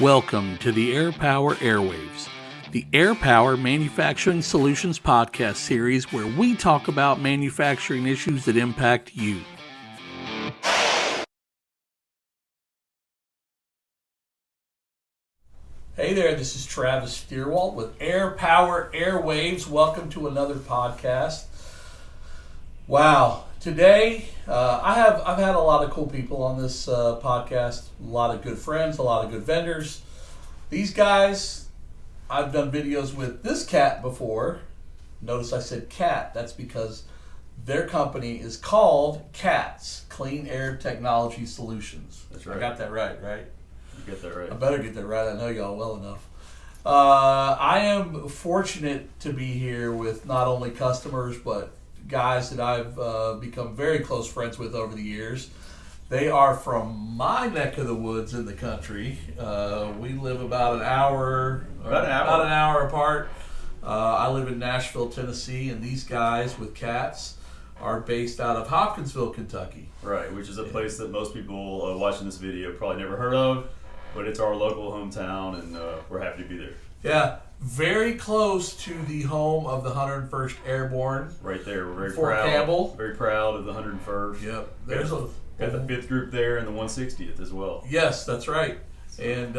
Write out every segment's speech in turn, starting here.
Welcome to the AirPower Airwaves, the AirPower Manufacturing Solutions podcast series where we talk about manufacturing issues that impact you. Hey there, this is Travis Stirewalt with AirPower Airwaves. Welcome to another podcast. Wow, today I've had a lot of cool people on this podcast, a lot of good friends, a lot of good vendors. These guys, I've done videos with this cat before. Notice I said cat. That's because their company is called CATS, Clean Air Technology Solutions. That's right. I got that right? You get that right. I better get that right. I know y'all well enough. I am fortunate to be here with not only customers, but guys that I've become very close friends with over the years. They are from my neck of the woods in the country. We live about an hour apart. I live in Nashville, Tennessee, and these guys with CATS are based out of Hopkinsville, Kentucky. Right, which is a place that most people watching this video probably never heard of, but it's our local hometown, and we're happy to be there. Yeah, very close to the home of the 101st Airborne. Right there, we're very Fort proud. Campbell. Very proud of the 101st. Yep, Got the 5th group there and the 160th as well. Yes, that's right. And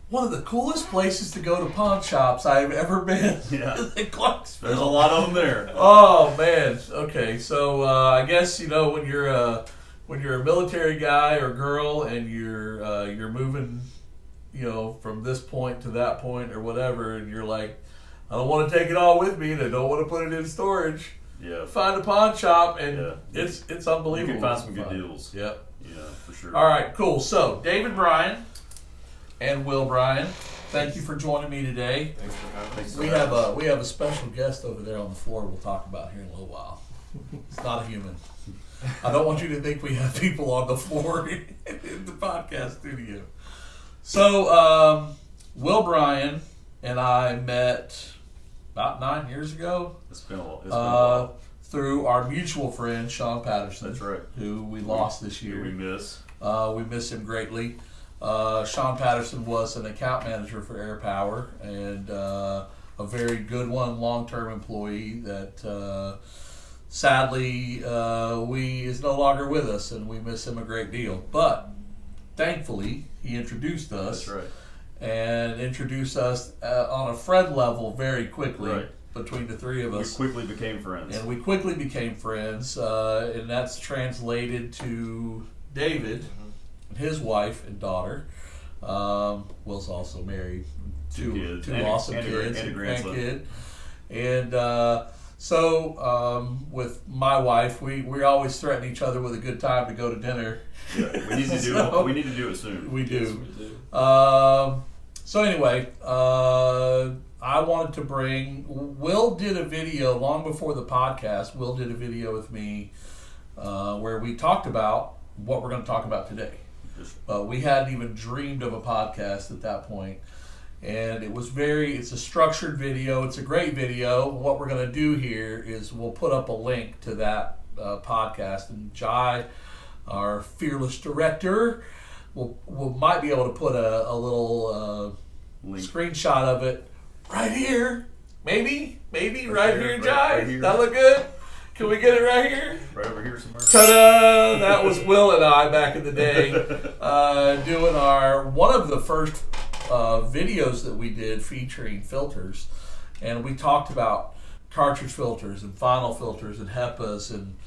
one of the coolest places to go to pawn shops I've ever been. Yeah. In Clarksville. There's a lot of them there. Oh man. Okay, so I guess when you're a military guy or girl and you're moving, from this point to that point or whatever, and you're like, I don't want to take it all with me, and I don't want to put it in storage. Yeah. Find a pawn shop, and it's unbelievable. You can find some good deals. Yep. Yeah, for sure. All right, cool. So David Bryan and Will Bryan, thank you for joining me today. Thanks for having us. We have a special guest over there on the floor we'll talk about here in a little while. It's not a human. I don't want you to think we have people on the floor in the podcast studio. So Will Bryan and I met about 9 years ago. It's been a while. Through our mutual friend Sean Patterson. That's right. Who we lost this year. We miss. We miss him greatly. Sean Patterson was an account manager for AirPower and a very good one, long-term employee that sadly is no longer with us, and we miss him a great deal. But thankfully, he introduced us. That's right. And introduced us on a friend level very quickly. Right. Between the three of us. We quickly became friends. And we quickly became friends, and that's translated to David and his wife and daughter. Will's also married. Two awesome kids and a grandson. And so with my wife, we always threaten each other with a good time to go to dinner. Yeah, we need to do it. We need to do it soon. We do. Yes, we do. So anyway, I wanted to bring. Will did a video long before the podcast. Will did a video with me where we talked about what we're going to talk about today. We hadn't even dreamed of a podcast at that point. And it's a structured video. It's a great video. What we're going to do here is we'll put up a link to that podcast. And Jai, our fearless director, might be able to put a little screenshot of it right here. Maybe right here, Jai. Right here. That look good? Can we get it right here? Right over here somewhere. Ta-da! That was Will and I back in the day doing one of the first videos that we did featuring filters, and we talked about cartridge filters and final filters and Hepas, and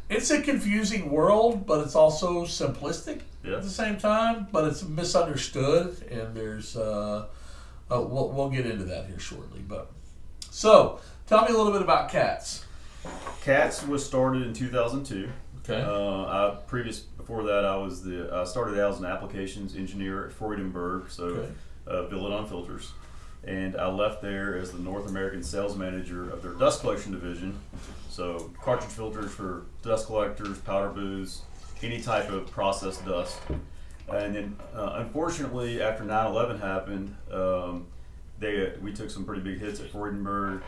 it's a confusing world, but it's also simplistic at the same time, but it's misunderstood, and there's we'll get into that here shortly. But so tell me a little bit about CATS. CATS was started in 2002. Okay. Before that, I started out as an applications engineer at Freudenberg, billing on filters, and I left there as the North American sales manager of their dust collection division. So cartridge filters for dust collectors, powder booths, any type of processed dust. And then, unfortunately, after 9/11 happened, we took some pretty big hits at Freudenberg.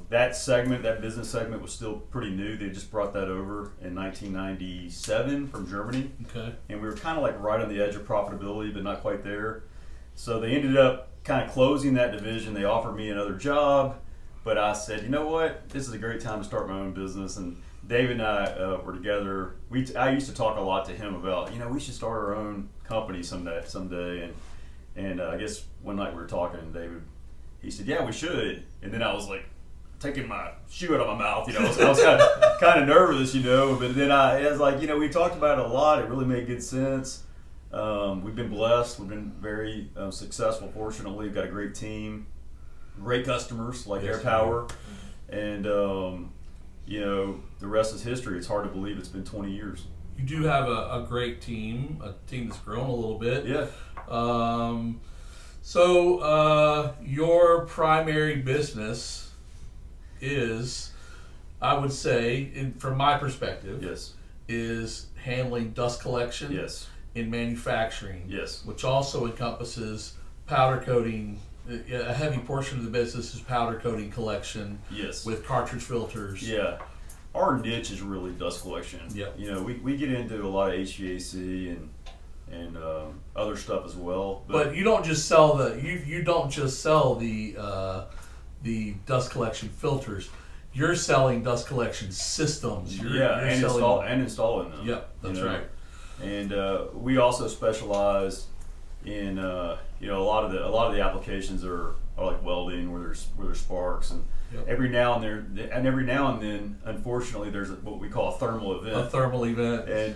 That business segment was still pretty new. They just brought that over in 1997 from Germany. Okay. And we were kind of like right on the edge of profitability, but not quite there. So they ended up kind of closing that division. They offered me another job, but I said, you know what, this is a great time to start my own business. And David and I were together. I used to talk a lot to him about, we should start our own company someday. And I guess one night we were talking, and David, he said, yeah, we should. And then I was like, taking my shoe out of my mouth, I was kind of nervous, but then I was like, we talked about it a lot. It really made good sense. We've been blessed. We've been very successful, fortunately. We've got a great team, great customers like Air Power, and the rest is history. It's hard to believe it's been 20 years. You do have a great team, a team that's grown a little bit. Yeah. So your primary business is, I would say, from my perspective, Yes. is handling dust collection. Yes. In manufacturing. Yes. Which also encompasses powder coating. A heavy portion of the business is powder coating collection. Yes. With cartridge filters. Yeah. Our niche is really dust collection. Yeah. We get into a lot of HVAC and other stuff as well. But you don't just sell you don't just sell the dust collection filters. You're selling dust collection systems. Installing them. Yep, that's right. And we also specialize in a lot of the applications are like welding, where there's sparks, and yep. every now and then, unfortunately, there's what we call a thermal event. And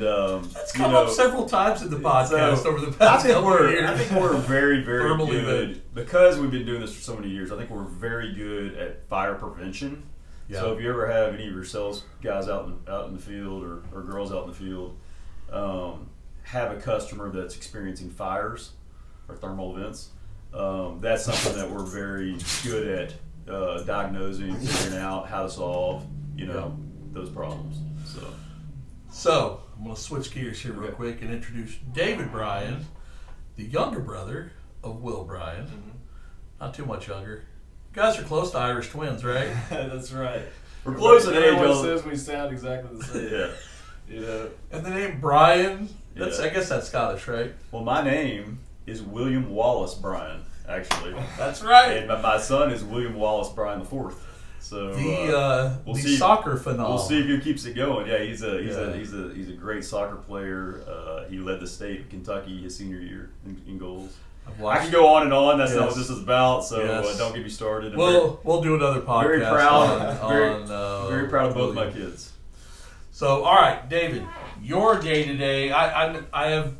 that's come up several times in the podcast over the past couple of years. I think we're very, very thermal good event. because we've been doing this for so many years. I think we're very good at fire prevention. Yeah. So if you ever have any of your sales guys out in the field or girls out in the field, have a customer that's experiencing fires or thermal events, that's something that we're very good at diagnosing, figuring out how to solve, those problems. So I'm going to switch gears here real quick and introduce David Bryan, the younger brother of Will Bryan. Mm-hmm. Not too much younger. You guys are close to Irish twins, right? That's right. We're close in age. Everyone says we sound exactly the same. Yeah. And the name Bryan, Yeah. I guess that's Scottish, right? Well, my name is William Wallace Bryan, actually. That's right. And my son is William Wallace Bryan IV. So the soccer phenomenon. We'll see if he keeps it going. Yeah, he's a great soccer player. He led the state of Kentucky his senior year in goals. I can go on and on. That's not what this is about. So don't get me started. We'll do another podcast. Very proud. Very proud of both my kids. So, all right, David, your day to day. I have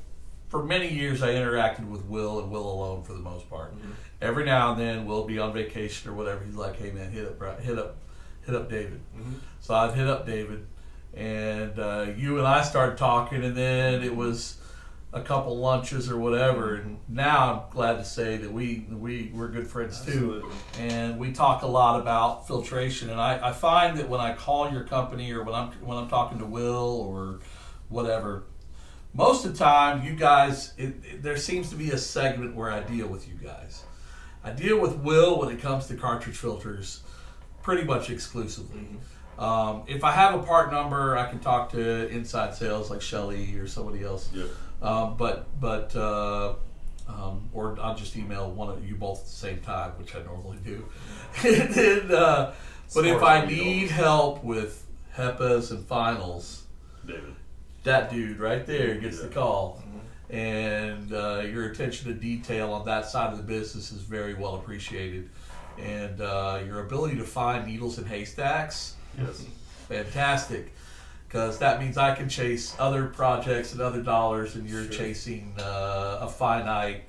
for many years I interacted with Will and Will alone for the most part. Mm-hmm. Every now and then we'll be on vacation or whatever. He's like, "Hey man, hit up David." Mm-hmm. So I'd hit up David, and you and I started talking, and then it was a couple lunches or whatever. And now I'm glad to say that we're good friends too. Absolutely. And we talk a lot about filtration. And I find that when I call your company or when I'm talking to Will or whatever, most of the time you guys, there seems to be a segment where I deal with you guys. I deal with Will when it comes to cartridge filters pretty much exclusively. Mm-hmm. If I have a part number, I can talk to inside sales like Shelly or somebody else. Yep. Or I'll just email one of you both at the same time, which I normally do. And then, but if I need help with Hepas and finals, David, that dude right there gets the call. Mm-hmm. And your attention to detail on that side of the business is very well appreciated. And your ability to find needles in haystacks, yes, fantastic. Because that means I can chase other projects and other dollars, and you're chasing a finite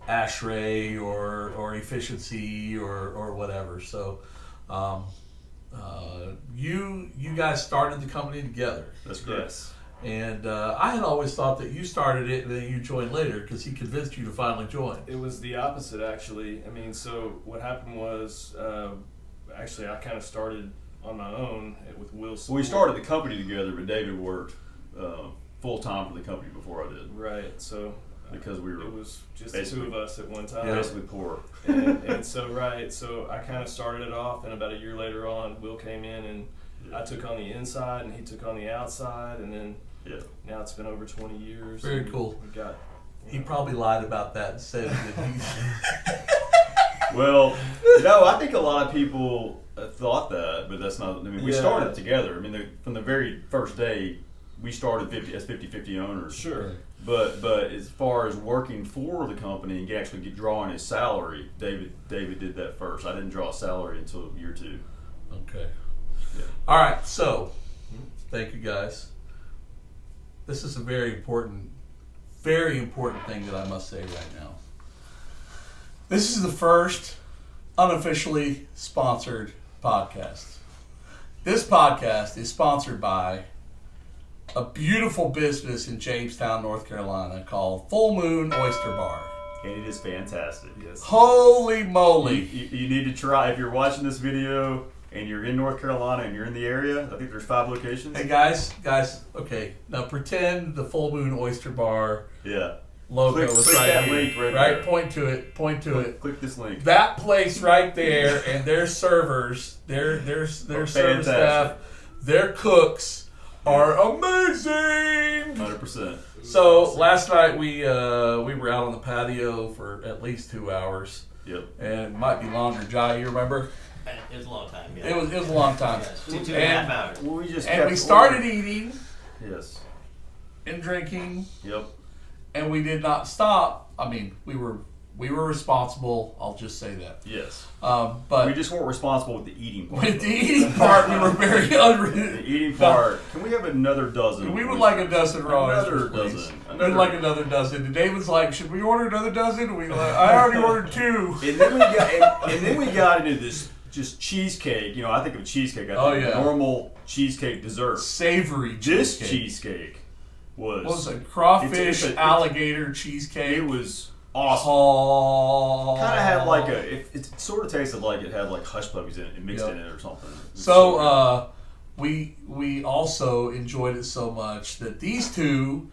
Ashrae or efficiency or whatever. So you guys started the company together. That's correct. Yes. And I had always thought that you started it and then you joined later because he convinced you to finally join. It was the opposite, actually. I mean, so what happened was, actually, I kind of started on my own with Will's support. We started the company together, but David worked full time for the company before I did. Right. So because we were, it was just the two of us at one time. Basically poor. And so I kind of started it off, and about a year later on, Will came in, and I took on the inside, and he took on the outside, and then now it's been over 20 years. Very cool. We've got He probably lied about that and said that he's... Well, I think a lot of people thought that, but that's not. I mean, we started together. I mean, from the very first day, we started as 50-50 owners. Sure. But as far as working for the company and actually drawing his salary, David did that first. I didn't draw a salary until year 2. Okay. Yeah. All right. So, thank you guys. This is a very important thing that I must say right now. This is the first unofficially sponsored podcast. This podcast is sponsored by a beautiful business in Jamestown, North Carolina called Full Moon Oyster Bar. And it is fantastic. Yes. Holy moly. You need to try, if you're watching this video and you're in North Carolina and you're in the area, I think there's 5 locations. Hey guys, okay. Now pretend the Full Moon Oyster Bar logo is click right that here. link right there. Point to it. Click this link. That place right there, and their servers, their service staff, their cooks are amazing. 100%. So last night we were out on the patio for at least 2 hours. Yep. And it might be longer. Jai, you remember? It was a long time. Yeah. It was a long time. Yes, two and a half hours. Well, we started eating. Yes. And drinking. Yep. And we did not stop. I mean, we were responsible. I'll just say that. Yes. But we just weren't responsible with the eating part. With the eating part, we were very The eating part. Can we have another dozen? We would like a dozen raw Another oysters, dozen. We'd like another dozen. And David's like, should we order another dozen? And we like, I already ordered 2. And then we got into this just cheesecake. I think of cheesecake. I think of normal cheesecake dessert. Savory cheesecake. This cheesecake was a crawfish alligator cheesecake. It was awesome. Kind of had like it sort of tasted like it had like hush puppies in it, mixed in it or something. So we also enjoyed it so much that these 2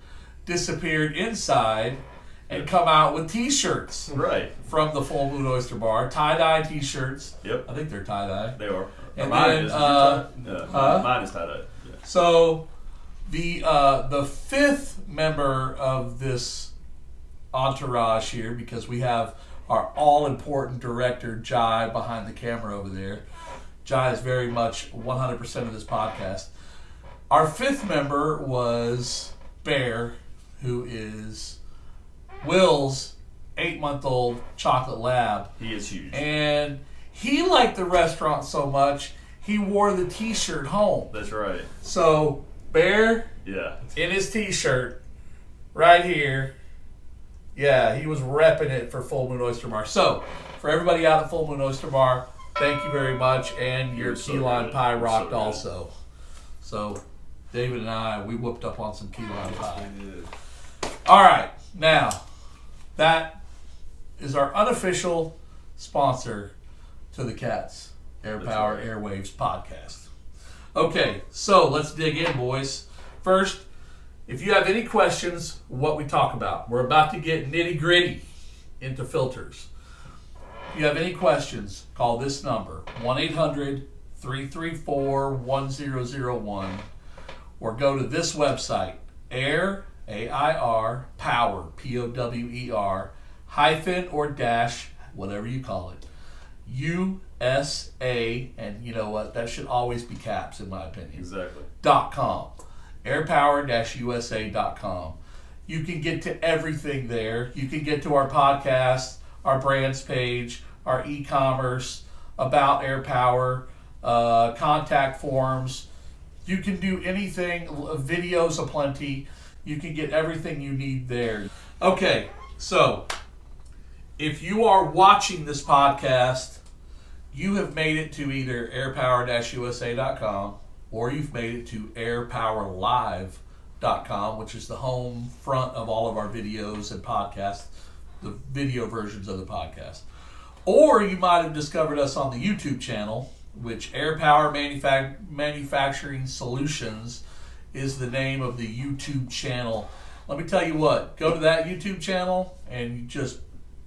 disappeared inside and come out with T-shirts. Right. From the Full Moon Oyster Bar, tie-dye T-shirts. Yep. I think they're tie-dye. They are. And mine then mine is tie-dye. Yeah. So the 5th member of this entourage here, because we have our all-important director, Jai, behind the camera over there. Jai is very much 100% of this podcast. Our 5th member was Bear, who is Will's 8-month-old chocolate lab. He is huge. And he liked the restaurant so much, he wore the T-shirt home. That's right. So, Bear, in his T-shirt, right here, he was repping it for Full Moon Oyster Bar. So, for everybody out at Full Moon Oyster Bar, thank you very much. And your key lime pie rocked also. So, David and I, we whooped up on some key lime pie. All right, now, that is our unofficial sponsor to the Cats Air Power Airwaves podcast. Okay, so let's dig in, boys. First, if you have any questions, what we talk about, we're about to get nitty gritty into filters. If you have any questions, call this number, 1-800-334-1001, or go to this website, Air, A-I-R, Power, P-O-W-E-R, hyphen or dash, whatever you call it, USA, and you know what, that should always be caps in my opinion. Exactly. .com. airpower-usa.com. You can get to everything there. You can get to our podcast, our brands page, our e-commerce, about Air Power, contact forms. You can do anything, videos aplenty. You can get everything you need there. Okay, so if you are watching this podcast, you have made it to either airpower-usa.com or you've made it to airpowerlive.com, which is the home front of all of our videos and podcasts, the video versions of the podcast. Or you might have discovered us on the YouTube channel, which Air Power Manufacturing Solutions is the name of the YouTube channel. Let me tell you what, go to that YouTube channel and just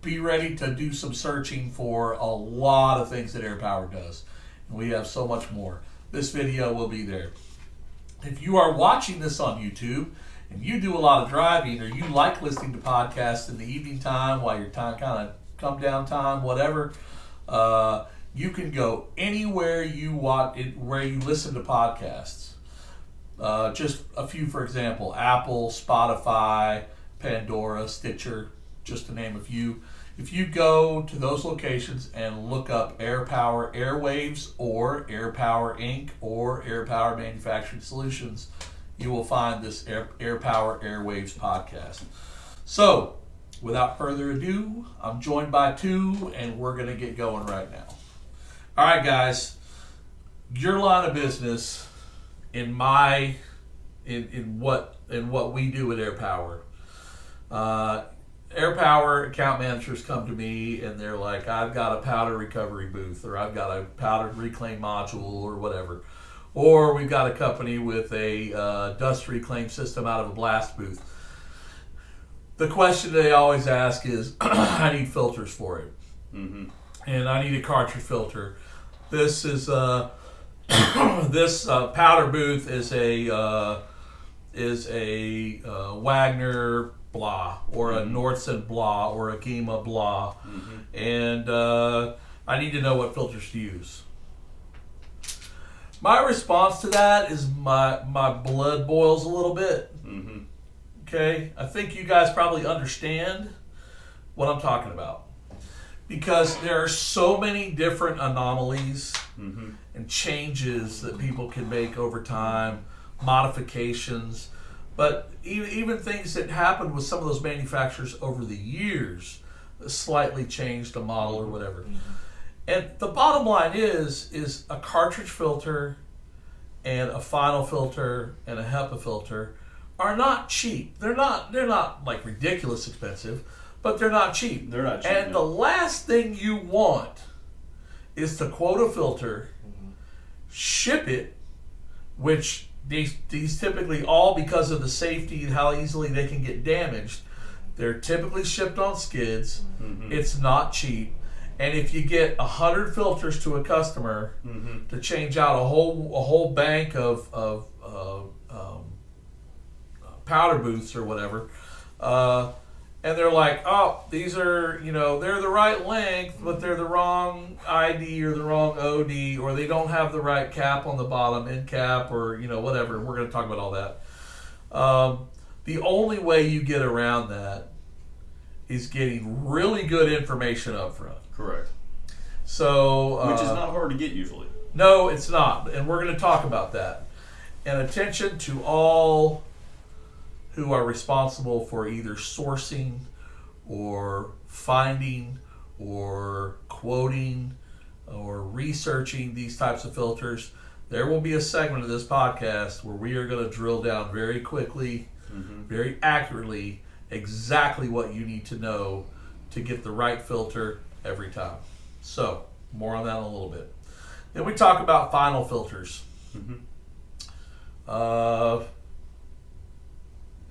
be ready to do some searching for a lot of things that Air Power does. And we have so much more. This video will be there. If you are watching this on YouTube and you do a lot of driving, or you like listening to podcasts in the evening time while your time kind of come down time, whatever, you can go anywhere you want it, where you listen to podcasts. Just a few, for example: Apple, Spotify, Pandora, Stitcher, just to name a few. If you go to those locations and look up AirPower Airwaves or AirPower Inc. or AirPower Manufacturing Solutions, you will find this AirPower Airwaves podcast. So, without further ado, I'm joined by two, and we're going to get going right now. All right, guys, your line of business in what we do at AirPower. AirPower account managers come to me and they're like, I've got a powder recovery booth, or I've got a powder reclaim module, or whatever. Or we've got a company with a dust reclaim system out of a blast booth. The question they always ask is, I need filters for it. Mm-hmm. And I need a cartridge filter. This is this powder booth is a Wagner blah, or a Nordson blah, or a Gema blah, and I need to know what filters to use. My response to that is my blood boils a little bit. Okay, I think you guys probably understand what I'm talking about, because there are so many different anomalies and changes that people can make over time, modifications. But even things that happened with some of those manufacturers over the years, slightly changed a model or whatever. And the bottom line is a cartridge filter and a final filter and a Hepa filter are not cheap. They're not like ridiculous expensive, but they're not cheap. They're not cheap. And the last thing you want is to quote a filter, ship it, which these typically, all because of the safety and how easily they can get damaged, they're typically shipped on skids. It's not cheap. And if you get 100 filters to a customer to change out a whole bank of powder booths or whatever, and they're like, oh, these are, they're the right length, but they're the wrong ID or the wrong OD, or they don't have the right cap on the bottom, end cap, or, whatever. We're going to talk about all that. The only way you get around that is getting really good information up front. Correct. So, which is not hard to get usually. No, it's not. And we're going to talk about that. And attention to all who are responsible for either sourcing or finding or quoting or researching these types of filters. There will be a segment of this podcast where we are going to drill down very quickly, very accurately, exactly what you need to know to get the right filter every time. So, more on that in a little bit. Then we talk about final filters.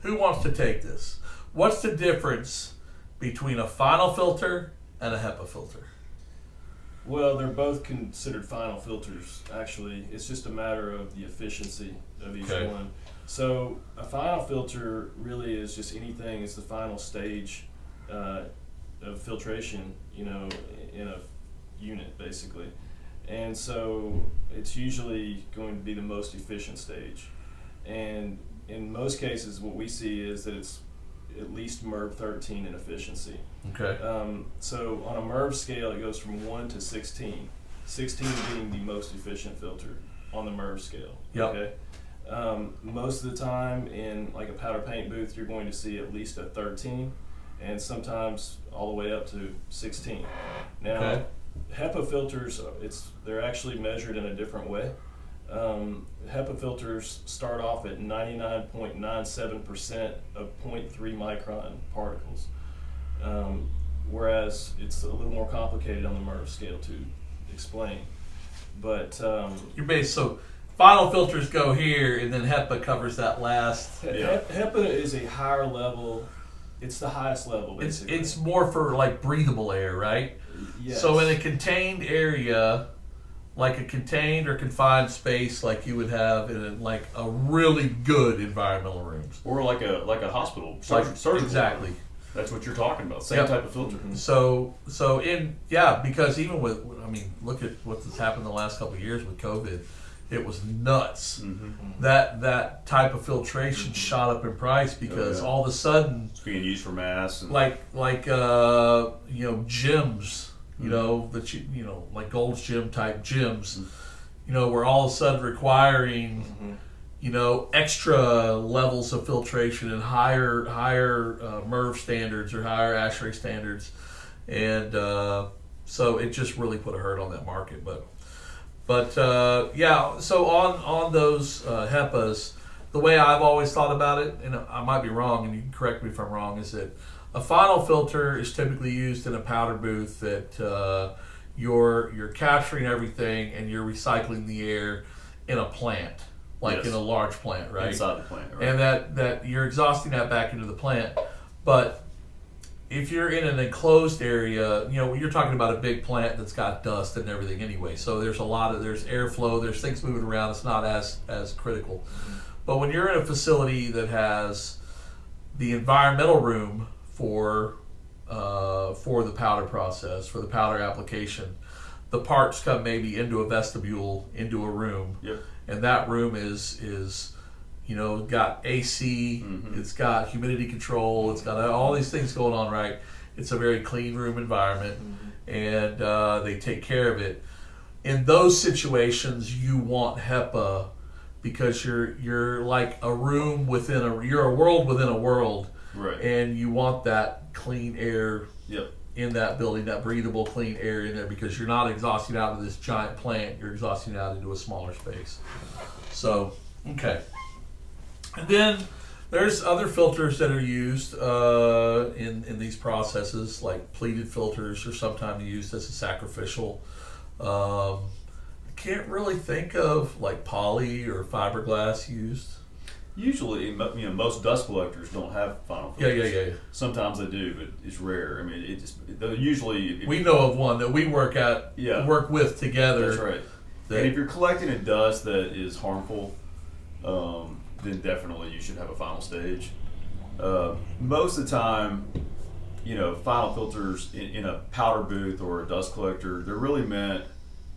Who wants to take this? What's the difference between a final filter and a Hepa filter? Well, they're both considered final filters, actually. It's just a matter of the efficiency of each one. So a final filter really is just anything, it's the final stage of filtration, in a unit, basically. And so it's usually going to be the most efficient stage. And in most cases, what we see is that it's at least MERV 13 in efficiency. Okay. So on a MERV scale, it goes from 1 to 16. 16 being the most efficient filter on the MERV scale. Yep. Okay. Most of the time in like a powder paint booth, you're going to see at least a 13, and sometimes all the way up to 16. Now, Hepa filters, they're actually measured in a different way. Hepa filters start off at 99.97% of 0.3 micron particles, whereas it's a little more complicated on the MERV scale to explain. But so final filters go here, and then Hepa covers that last. Hepa is a higher level. It's the highest level, basically. It's more for like breathable air, right? Yes. So in a contained area, like a contained or confined space like you would have in like a really good environmental rooms. Or like a hospital, surgical. Exactly. Room. That's what you're talking about. Same type of filter. So because even with, I mean, look at what's happened the last couple of years with COVID. It was nuts. That type of filtration shot up in price because all of a sudden it's being used for masks. And like gyms, like Gold's Gym type gyms, were all of a sudden requiring extra levels of filtration and higher MERV standards or higher Ashrae standards, and so it just really put a hurt on that market. But so on those Hepas, the way I've always thought about it, and I might be wrong, and you can correct me if I'm wrong, is that a final filter is typically used in a powder booth that you're capturing everything and you're recycling the air in a plant, like in a large plant, right? Inside the plant, right? And that you're exhausting that back into the plant. But if you're in an enclosed area, you're talking about a big plant that's got dust and everything anyway. So there's there's airflow, there's things moving around. It's not as critical. But when you're in a facility that has the environmental room for the powder process, for the powder application, the parts come maybe into a vestibule, into a room, and that room is got AC, it's got humidity control, it's got all these things going on, right? It's a very clean room environment, and they take care of it. In those situations, you want HEPA because you're like a room you're a world within a world, right? And you want that clean air in that building, that breathable, clean air in there, because you're not exhausting out into this giant plant, you're exhausting out into a smaller space. So, okay. And then there's other filters that are used in these processes, like pleated filters are sometimes used as a sacrificial. I can't really think of like poly or fiberglass used. Usually, most dust collectors don't have final filters. Yeah. Sometimes they do, but it's rare. I mean, usually... We know of one that we work with together. That's right. And if you're collecting a dust that is harmful, then definitely you should have a final stage. Most of the time, final filters in a powder booth or a dust collector, they're really meant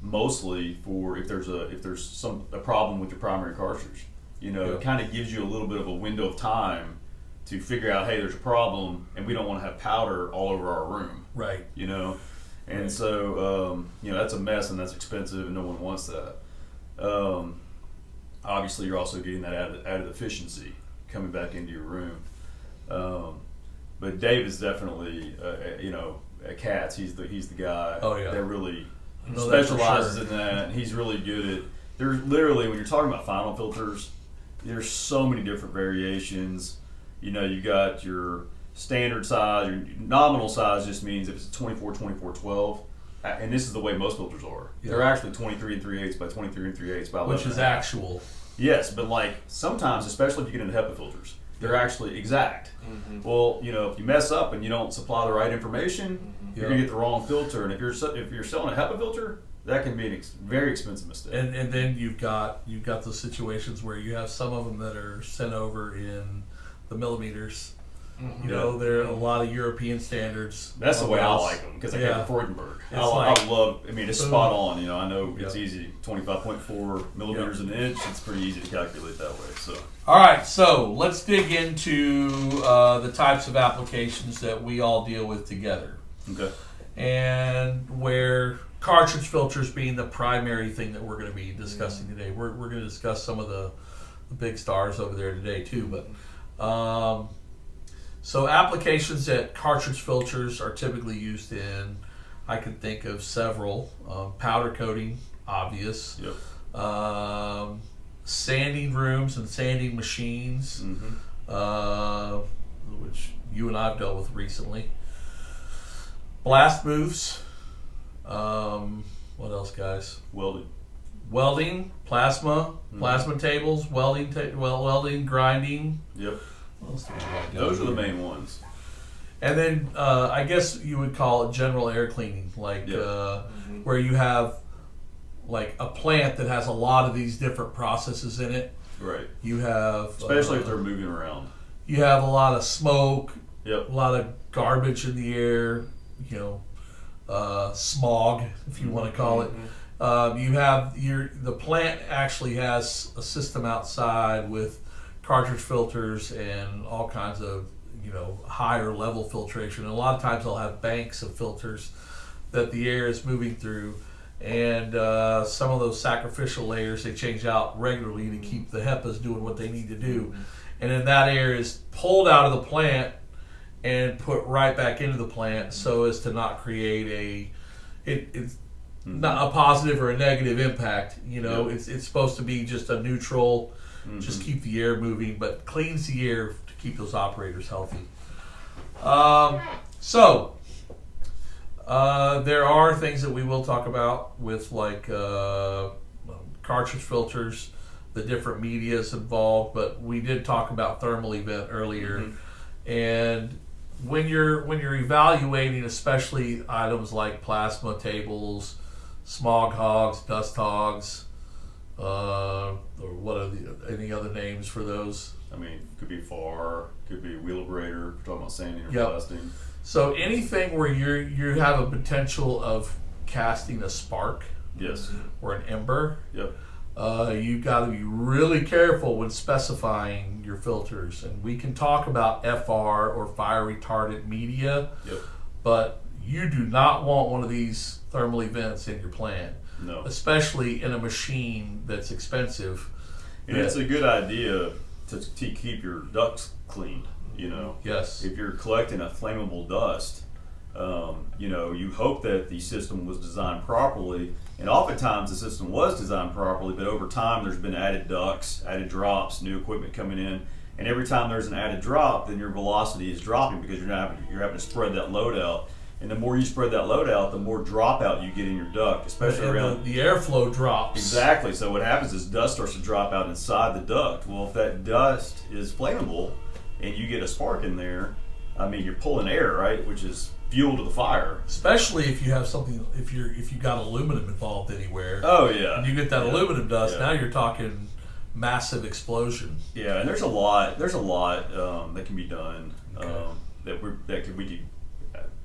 mostly for if there's a problem with your primary cartridge. It kind of gives you a little bit of a window of time to figure out, hey, there's a problem, and we don't want to have powder all over our room. Right. And so, that's a mess and that's expensive and no one wants that. Obviously, you're also getting that added efficiency coming back into your room. But Dave is definitely, at Cats, he's the guy that really specializes in that. He's really good at, there's literally, when you're talking about final filters, there's so many different variations. You got your standard size, your nominal size just means if it's 24, 24, 12, and this is the way most filters are. Yeah. They're actually 23 3/8 by 23 3/8 by 11. Which is actual. Yes, but like sometimes, especially if you get into HEPA filters, they're actually exact. Well, if you mess up and you don't supply the right information, you're gonna get the wrong filter. And if you're selling a HEPA filter, that can be a very expensive mistake. And then you've got those situations where you have some of them that are sent over in the millimeters. There are a lot of European standards. That's the way I like them because I came from Freudenberg. It's spot on. I know it's easy. 25.4 millimeters an inch. It's pretty easy to calculate that way. So. All right, so let's dig into the types of applications that we all deal with together. Okay. And where cartridge filters being the primary thing that we're going to be discussing today. We're going to discuss some of the big stars over there today too, but so applications that cartridge filters are typically used in, I can think of several. Powder coating, obvious. Yep. Sanding rooms and sanding machines, which you and I have dealt with recently. Blast booths. What else, guys? Welding, plasma tables, welding, grinding. Yep. What else do we got? Those are the main ones. And then I guess you would call it general air cleaning, like where you have like a plant that has a lot of these different processes in it. Right. You have Especially if they're moving around. You have a lot of smoke, Yep. a lot of garbage in the air, smog, if you want to call it. You have the plant actually has a system outside with cartridge filters and all kinds of higher level filtration. And a lot of times they'll have banks of filters that the air is moving through, and some of those sacrificial layers they change out regularly to keep the Hepas doing what they need to do. And then that air is pulled out of the plant and put right back into the plant so as to not create it's not a positive or a negative impact. It's supposed to be just a neutral, just keep the air moving, but cleans the air to keep those operators healthy. There are things that we will talk about with cartridge filters, the different medias involved, but we did talk about thermal event earlier. And when you're evaluating, especially items like plasma tables, smog hogs, dust hogs, or what are any other names for those? I mean, could be FAR, could be wheelabrator. We're talking about sanding or blasting. So anything where you have a potential of casting a spark, yes, or an ember, yep, you've got to be really careful when specifying your filters. And we can talk about FR or fire retardant media, yep, but you do not want one of these thermal events in your plant. No. Especially in a machine that's expensive. And it's a good idea to keep your ducts clean, Yes. If you're collecting a flammable dust, you hope that the system was designed properly. And oftentimes the system was designed properly, but over time there's been added ducts, added drops, new equipment coming in. And every time there's an added drop, then your velocity is dropping because you're having to spread that load out. And the more you spread that load out, the more dropout you get in your duct, especially around the airflow drops. Exactly. So what happens is dust starts to drop out inside the duct. Well, if that dust is flammable and you get a spark in there, I mean, you're pulling air, right, which is fuel to the fire. Especially if you have something, if you got aluminum involved anywhere. Oh yeah. And you get that aluminum dust. Yeah. Now you're talking massive explosion. Yeah, and there's a lot that can be done. Okay. We could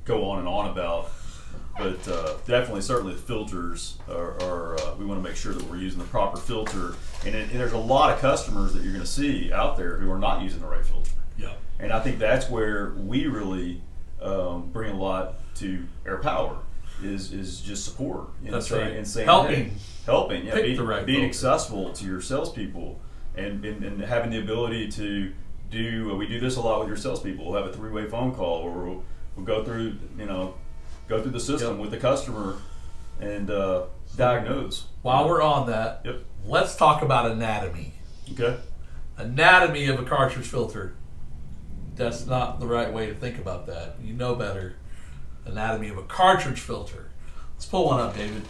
go on and on about, but definitely, certainly the filters are we want to make sure that we're using the proper filter, and there's a lot of customers that you're going to see out there who are not using the right filter. Yeah. And I think that's where we really bring a lot to Air Power is just support. That's right. And saying, helping, yeah, being accessible to your salespeople, and having the ability to do. We do this a lot with your salespeople. We'll have a 3-way phone call, or we'll go through the system with the customer and diagnose. While we're on that, let's talk about anatomy. Okay. Anatomy of a cartridge filter. That's not the right way to think about that. You know better. Anatomy of a cartridge filter. Let's pull one up, David.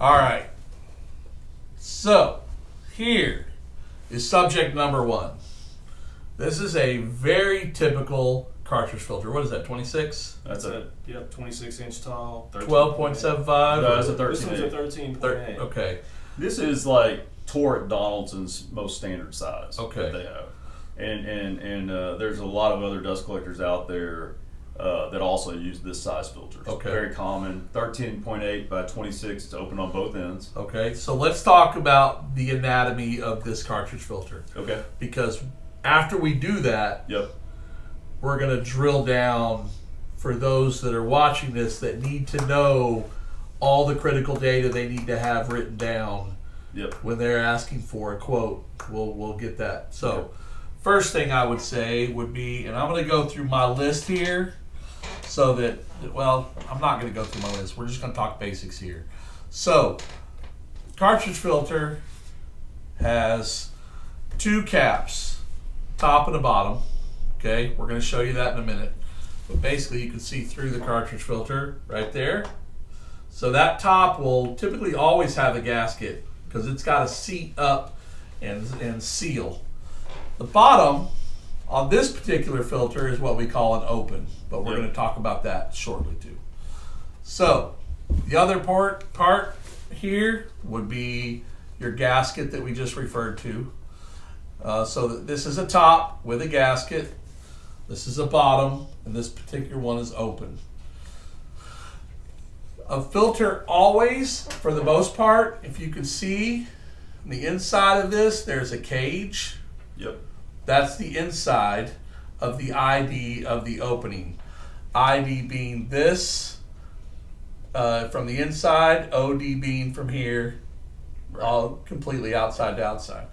All right. So, here is subject number 1. This is a very typical cartridge filter. What is that, 26? That's a 26-inch tall. 12.75? No, that's a 13. This one's a 13.8. Okay. This is like Torrent Donaldson's most standard size that they have. And there's a lot of other dust collectors out there that also use this size filter. Okay. Very common. 13.8 by 26. It's open on both ends. Okay, so let's talk about the anatomy of this cartridge filter. Okay. Because after we do that, we're going to drill down for those that are watching this that need to know all the critical data they need to have written down when they're asking for a quote. We'll get that. So first thing I would say would be, and I'm going to go through my list here so that, well, I'm not going to go through my list. We're just going to talk basics here. So cartridge filter has 2 caps, top and a bottom. Okay, we're going to show you that in a minute. But basically you can see through the cartridge filter right there. So that top will typically always have a gasket because it's got to seat up and seal. The bottom on this particular filter is what we call an open, but we're going to talk about that shortly too. So The other part here would be your gasket that we just referred to. So that this is a top with a gasket. This is a bottom, and this particular one is open. A filter always, for the most part, if you can see on the inside of this, there's a cage. Yep. That's the inside of the ID of the opening. ID being this from the inside, OD being from here, all completely outside to outside.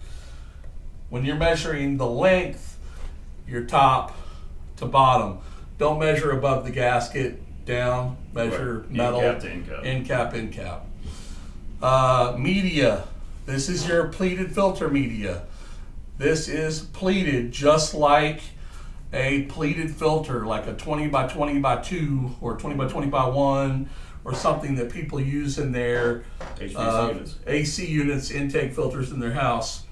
When you're measuring the length, your top to bottom, don't measure above the gasket, down, measure Right. metal, End cap to end cap. end cap. Media, this is your pleated filter media. This is pleated just like a pleated filter, like a 20 by 20 by 2 or 20 by 20 by 1 or something that people use in their HVAC units. AC units, intake filters in their house.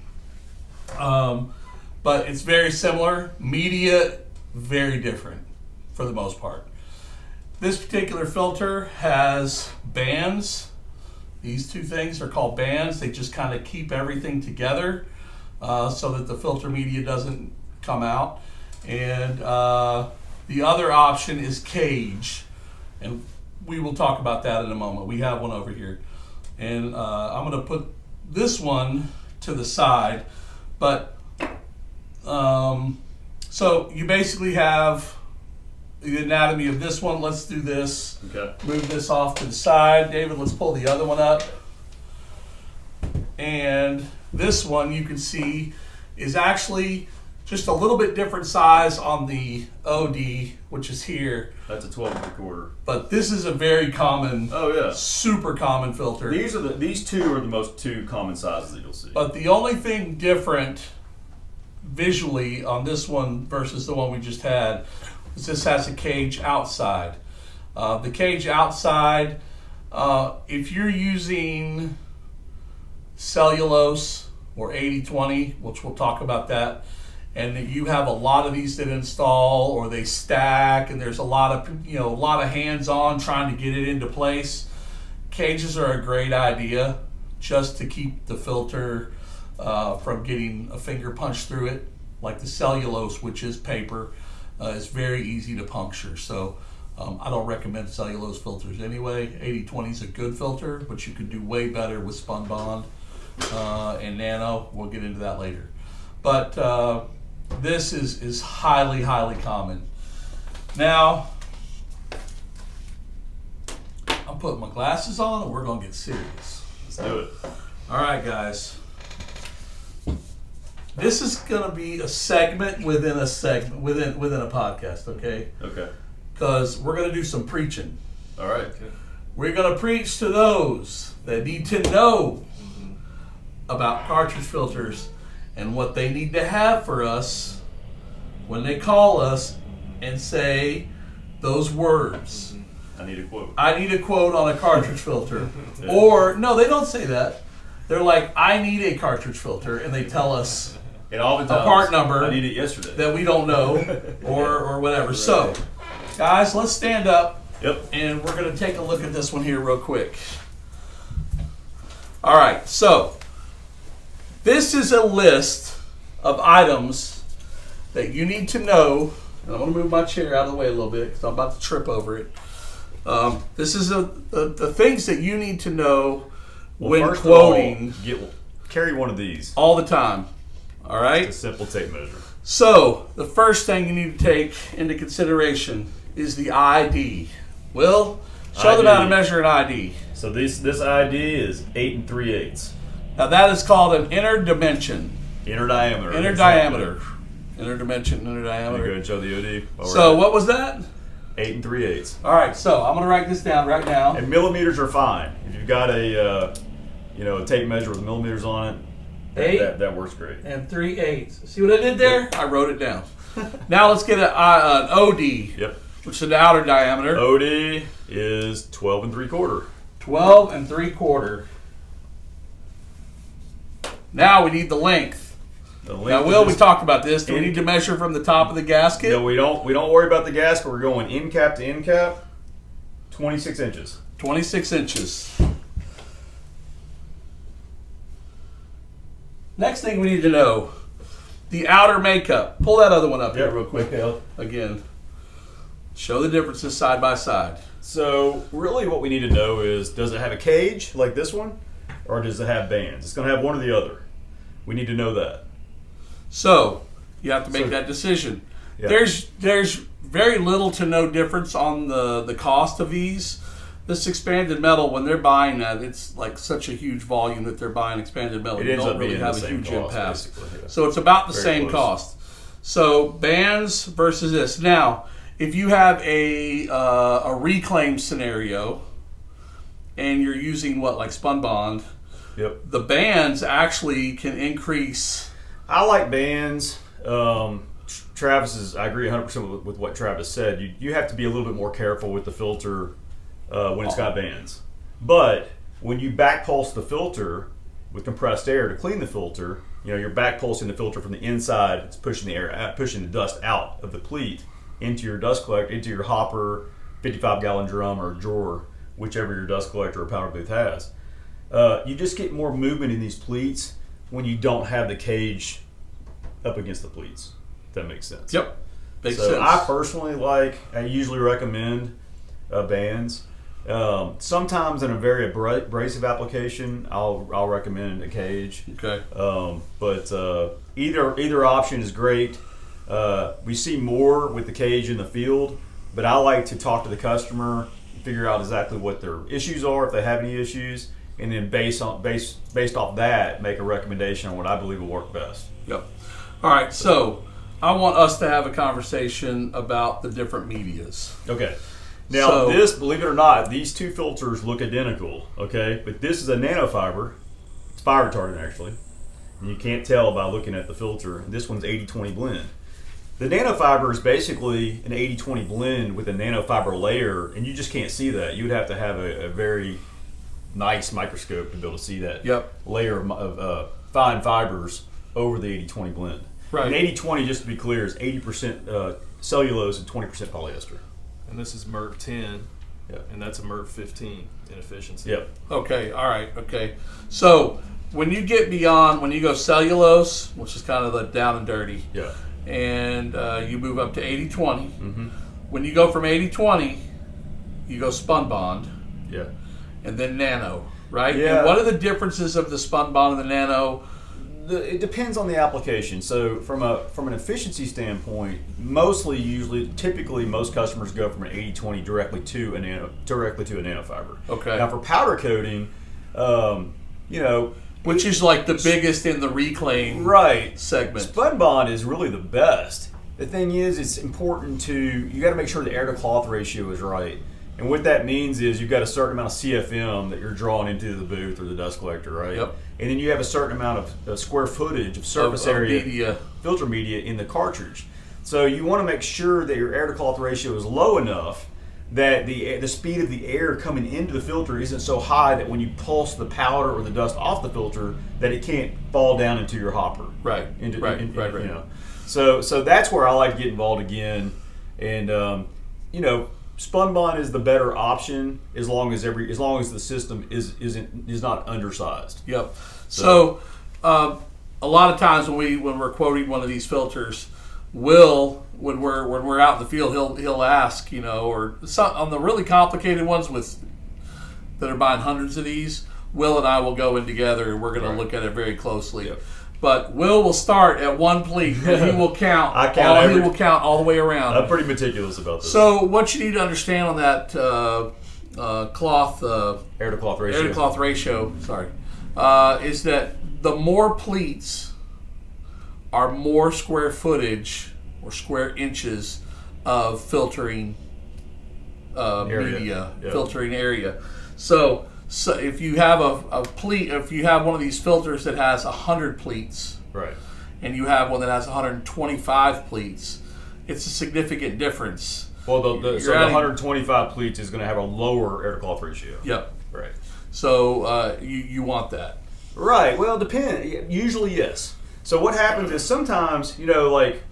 But it's very similar. Media, very different for the most part. This particular filter has bands. These two things are called bands. They just kind of keep everything together so that the filter media doesn't come out. And the other option is cage. And we will talk about that in a moment. We have one over here. And I'm going to put this one to the side. But so you basically have the anatomy of this one. Let's do this. Okay. Move this off to the side. David, let's pull the other one up. And this one you can see is actually just a little bit different size on the OD, which is here. That's a 12 3/4. But this is a very common, Oh yeah. super common filter. These two are the most two common sizes that you'll see. But the only thing different visually on this one versus the one we just had is this has a cage outside. The cage outside, if you're using cellulose or 80-20, which we'll talk about that, and that you have a lot of these that install or they stack and there's a lot of hands-on trying to get it into place, cages are a great idea just to keep the filter from getting a finger punched through it. Like the cellulose, which is paper, is very easy to puncture. So I don't recommend cellulose filters anyway. 80-20 is a good filter, but you could do way better with spun bond and nano. We'll get into that later. But this is highly, highly common. Now, I'm putting my glasses on and we're going to get serious. Let's do it. All right, guys. This is going to be a segment within a segment, within a podcast, okay? Okay. Because we're going to do some preaching. All right. Okay. We're going to preach to those that need to know about cartridge filters and what they need to have for us when they call us and say those words. I need a quote. I need a quote on a cartridge filter. Or, no, they don't say that. They're like, I need a cartridge filter, and they tell us And oftentimes, a part number I need it yesterday. that we don't know or whatever. Right. So, guys, let's stand up. Yep. And we're going to take a look at this one here real quick. All right, so this is a list of items that you need to know. And I'm going to move my chair out of the way a little bit because I'm about to trip over it. This is the things that you need to know when first quoting of all, carry one of these. all the time. All right? It's a simple tape measure. So, the first thing you need to take into consideration is the ID. Will, show them how to ID. measure an ID. So this ID is 8 3/8 Now, that is called an inner dimension. inner diameter. Inner diameter. Inner dimension, inner I'm gonna go diameter. and show the OD. while we're So, at it. what was that? 8 3/8. All right, so I'm going to write this down right now. And millimeters are fine. If you've got a a tape measure with millimeters on it, 8 that works great. and 3/8. See what I did there? I wrote it down. Now, let's get an OD, Yep. which is the outer diameter. OD is 12 3/4. 12 3/4. Now we need the length. The length Now, of Will, we this- talked about this. Do we need to measure from the top of the gasket? No, we don't worry about the gasket. We're going end cap to end cap, 26 inches. 26 inches. Next thing we need to know, the outer makeup. Pull that other one up here real quick. Okay. Again, show the differences side by side. So really what we need to know is, does it have a cage like this one, or does it have bands? It's going to have one or the other. We need to know that. So you have to make that decision. Yeah. There's very little to no difference on the cost of these. This expanded metal, when they're buying that, it's like such a huge volume that they're buying expanded metal. It You ends don't up really being have the a same huge cost, impact. basically, yeah. So it's about the Very same close. cost. So bands versus this. Now, if you have a reclaim scenario and you're using like spun bond, Yep. the bands actually can increase. I like bands. I agree 100% with what Travis said. You have to be a little bit more careful with the filter when it's got bands. But when you back pulse the filter with compressed air to clean the filter, you're back pulsing the filter from the inside. It's pushing the air out, pushing the dust out of the pleat into your dust collector, into your hopper, 55-gallon drum or drawer, whichever your dust collector or powder booth has. You just get more movement in these pleats when you don't have the cage up against the pleats. If that makes sense. Yep, makes So sense. I personally I usually recommend bands. Sometimes in a very abrasive application, I'll recommend a cage. Okay. But either option is great. We see more with the cage in the field, but I like to talk to the customer, figure out exactly what their issues are, if they have any issues, and then based off that, make a recommendation on what I believe will work best. Yep. All right, so I want us to have a conversation about the different medias. Okay. Now, So- this, believe it or not, these two filters look identical, okay? But this is a nanofiber. It's fire retardant, actually. And you can't tell by looking at the filter. This one's 80-20 blend. The nanofiber is basically an 80-20 blend with a nanofiber layer, and you just can't see that. You would have to have a very nice microscope to be able to see that layer of fine fibers over the 80-20 blend. Right. And 80-20, just to be clear, is 80% cellulose and 20% polyester. And this is MERV 10, Yep. and that's a MERV 15 in efficiency. Yep. Okay, all right, okay. So when you go cellulose, which is kind of the down and dirty, Yeah. and you move up to 80-20, Mm-hmm. when you go from 80-20, you go spun bond, Yeah. and then nano, right? Yeah. And what are the differences of the spun bond and the nano? It depends on the application. So from an efficiency standpoint, typically most customers go from an 80-20 directly to a nanofiber. Okay. Now for powder coating, Which is like the biggest in the reclaim right, segment. spun bond is really the best. The thing is, it's important you got to make sure the air to cloth ratio is right. And what that means is you've got a certain amount of CFM that you're drawing into the booth or the dust collector, right? Yep. And then you have a certain amount of square footage of surface Of area, media. filter media in the cartridge. So you want to make sure that your air to cloth ratio is low enough that the speed of the air coming into the filter isn't so high that when you pulse the powder or the dust off the filter, that it can't fall down into your hopper. Right. Right. So that's where I like to get involved again, and spun bond is the better option as long as the system is not undersized. Yep. So a lot of times when we're quoting one of these filters, when we're out in the field, he'll ask, or some, on the really complicated ones that are buying hundreds of these, Will and I will go in together and we're going to look at it very closely. Yep. But Will start at one pleat and he will count. He will count all the way around. I'm pretty meticulous about this. So what you need to understand on that cloth air to cloth ratio. air to cloth ratio, is that the more pleats are more square footage or square inches of filtering media, filtering area. So if you have a pleat, if you have one of these filters that has 100 pleats, Right. and you have one that has 125 pleats, it's a significant difference. Well, the You're adding- 125 pleats is going to have a lower air to cloth ratio. Yep. Right. So you want that. Right. Well, depend. Usually, yes. So what happens is sometimes, like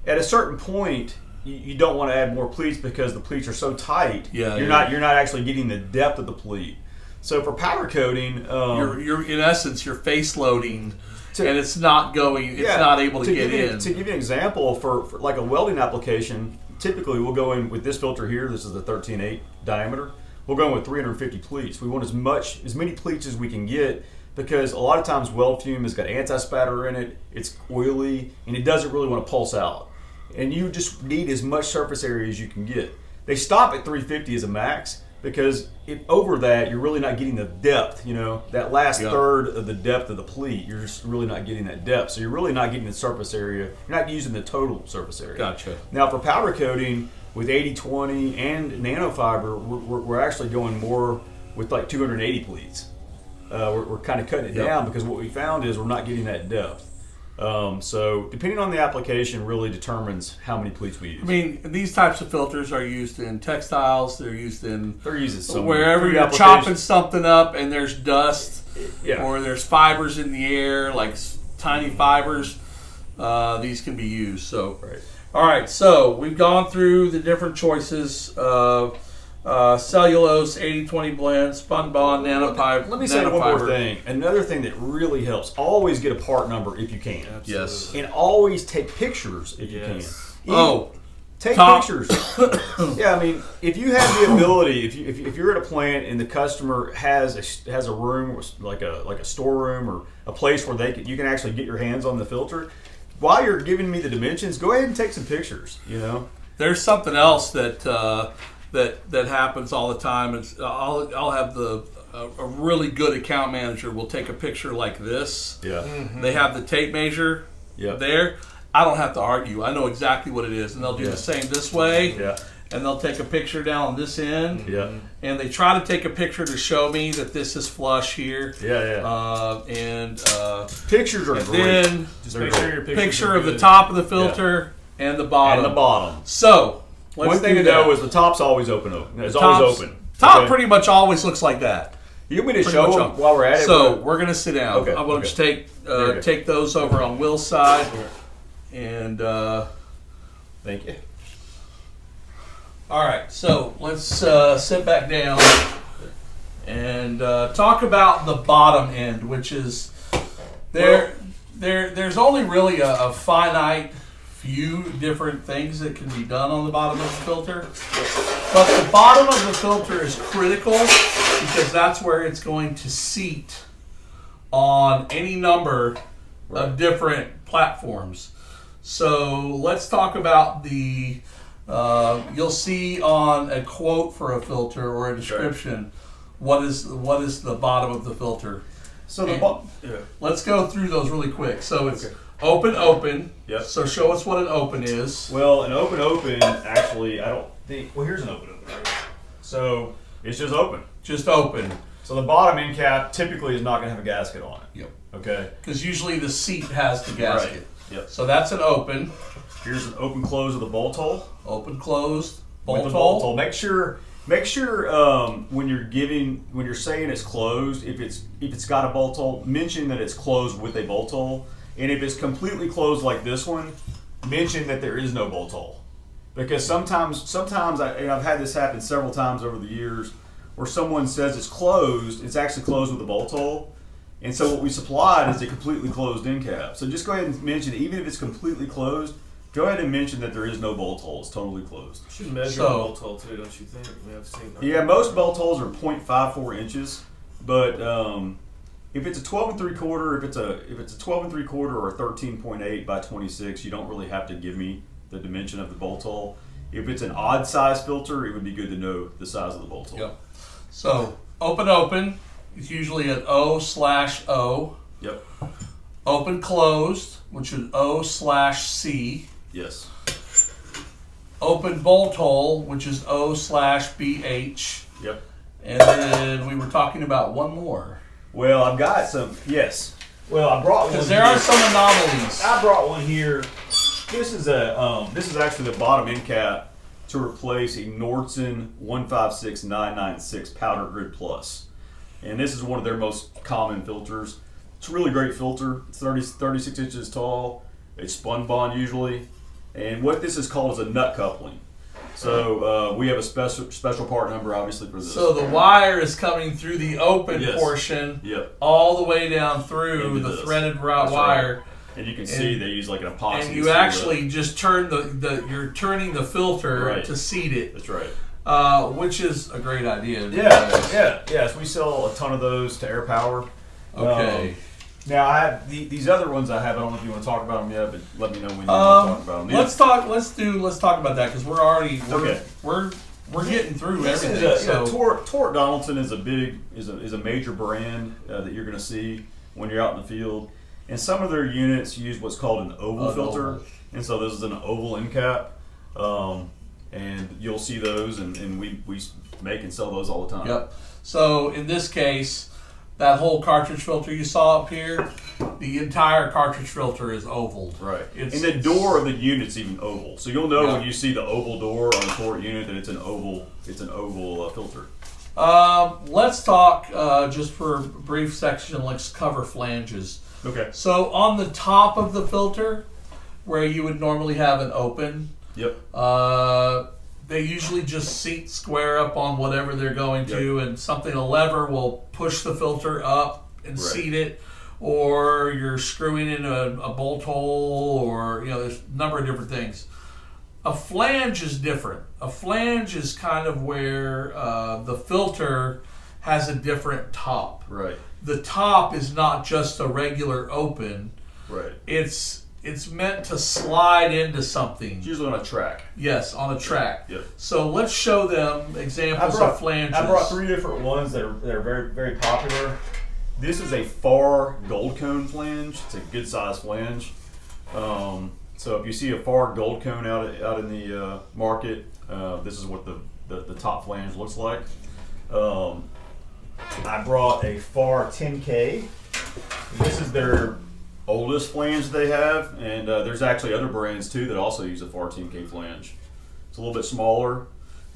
at a certain point, you don't want to add more pleats because the pleats are so tight. Yeah, you're not actually getting the depth of the pleat. So for powder coating, you're in essence you're face loading, and it's not going. It's not able to get in. To give you an example, for like a welding application, typically we'll go in with this filter here. This is the 13/8 diameter. We'll go in with 350 pleats. We want as many pleats as we can get, because a lot of times weld fume has got anti-spatter in it, it's oily, and it doesn't really want to pulse out. And you just need as much surface area as you can get. They stop at 350 as a max, because if over that, you're really not getting the depth, that last third of the depth of the pleat, you're just really not getting that depth. So you're really not getting the surface area, you're not using the total surface area. Gotcha. Now for powder coating, with 80/20 and nanofiber, we're actually going more with like 280 pleats. We're kind of cutting it down, because what we found is we're not getting that depth. So depending on the application really determines how many pleats we use. I mean, these types of filters are used in textiles. They're used in wherever you're chopping something up and there's dust, or there's fibers in the air, like tiny fibers. These can be used. So, all right. So we've gone through the different choices. Cellulose, 80/20 blend, spun bond, nanofiber. Let me say one more thing. Another thing that really helps: always get a part number if you can. Absolutely. Yes, and always take pictures if you can. Take pictures. Yeah, I mean, if you have the ability, if you're at a plant and the customer has a room, like a storeroom or a place where you can actually get your hands on the filter, while you're giving me the dimensions, go ahead and take some pictures. There's something else that happens all the time. I'll have a really good account manager will take a picture like this. Yeah. Mm-hmm. They have the tape measure there. I don't have to argue. I know exactly what it is, and they'll do the same this way. Yeah. And they'll take a picture down on this end. Yeah. And they try to take a picture to show me that this is flush here. Yeah. Pictures are great. Then just make sure your picture of the top of the filter and the bottom. So. One thing to know is the top's always open. It's always open. Top pretty much always looks like that. You want me to show them while we're at it? So we're going to sit down. Okay. I'm going to just take those over on Will's side. And thank you. All right, so let's sit back down and talk about the bottom end, which is there's only really a finite few different things that can be done on the bottom of the filter, but the bottom of the filter is critical because that's where it's going to seat on any number of different platforms. So let's talk about the you'll see on a quote for a filter or a description what is the bottom of the filter. So let's go through those really quick. So it's open. Yep. So show us what an open is. Well, an open, actually, I don't think. Well, here's an open. Right? So it's just open. Just open. So the bottom end cap typically is not going to have a gasket on it. Yep. Okay. Because usually the seat has the gasket. Right. Yep. So that's an open. Here's an open close of the bolt hole. Open closed bolt with the hole. bolt hole. Make sure when you're saying it's closed, if it's got a bolt hole, mention that it's closed with a bolt hole. And if it's completely closed like this one, mention that there is no bolt hole. Because sometimes I've had this happen several times over the years, where someone says it's closed, it's actually closed with a bolt hole. And so what we supplied is a completely closed end cap. So just go ahead and mention, even if it's completely closed, go ahead and mention that there is no bolt hole. It's totally closed. You should measure a bolt hole too, don't you think? Yeah, most bolt holes are 0.54 inches, but if it's a 12 3/4, if it's a 12 3/4 or a 13.8 by 26, you don't really have to give me the dimension of the bolt hole. If it's an odd size filter, it would be good to know the size of the bolt hole. Yep. So open is usually an O/O. Yep. Open closed, which is O/C. Yes. Open bolt hole, which is O/BH. Yep. And then we were talking about one more. Well, I've got some. Yes. Well, I brought one. Because there are some anomalies. I brought one here. This is actually the bottom end cap to replace a Nordson 156996 Powder Grid Plus, and this is one of their most common filters. It's a really great filter. It's 36 inches tall. It's spun bond usually, And what this is called is a nut coupling. So we have a special part number, obviously, for this. So the wire is coming through the open Yes. portion, Yep. all the way down through Into the this. threaded That's wire. right. And you can see they use like an epoxy. And to you seal actually just turn you're turning the filter Right. to seat it. That's right. Which is a great idea. Yes. We sell a ton of those to Air Power. Okay. Now I have these other ones I have. I don't know if you want to talk about them yet, but let me know when you want to talk about them. Let's talk about that because we're getting through This everything. is so Torque Donaldson is a major brand that you're going to see when you're out in the field, and some of their units use what's called an oval filter, oval. and so this is an oval end cap, and you'll see those, and we make and sell those all the time. Yep. So in this case, that whole cartridge filter you saw up here, the entire cartridge filter is oval. Right. And the door of the unit's even oval. So you'll know when you see the oval door on the Torque unit that it's an oval filter. Let's talk just for a brief section. Let's cover flanges. Okay. So on the top of the filter, where you would normally have an open, Yep. they usually just seat square up on whatever they're going to, and a lever will push the filter up and seat it, or you're screwing in a bolt hole, or there's a number of different things. A flange is different. A flange is kind of where the filter has a different top. Right. The top is not just a regular open. Right. It's meant to slide into something. It's usually on a track. Yes, on a track. Yep. So let's show them examples of flanges. I brought 3 different ones that are very, very popular. This is a FAR gold cone flange. It's a good size flange. So if you see a FAR gold cone out in the market, this is what the top flange looks like. I brought a FAR 10K. This is their oldest flange they have, and there's actually other brands too that also use a FAR 10K flange. It's a little bit smaller.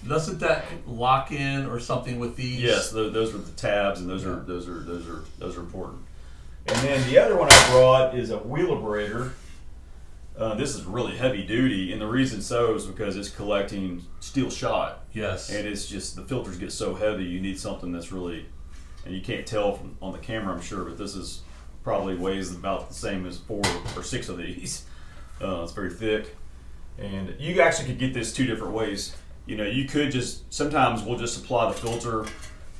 Doesn't that lock in or something with these? Yes, those are the tabs, and those are important. And then the other one I brought is a wheel abrader. This is really heavy duty, and the reason so is because it's collecting steel shot. Yes. And it's just the filters get so heavy, you need something that's really, and you can't tell on the camera, I'm sure, but this is probably weighs about the same as 4 or 6 of these. It's very thick, and you actually could get this 2 different ways. You could sometimes we'll just supply the filter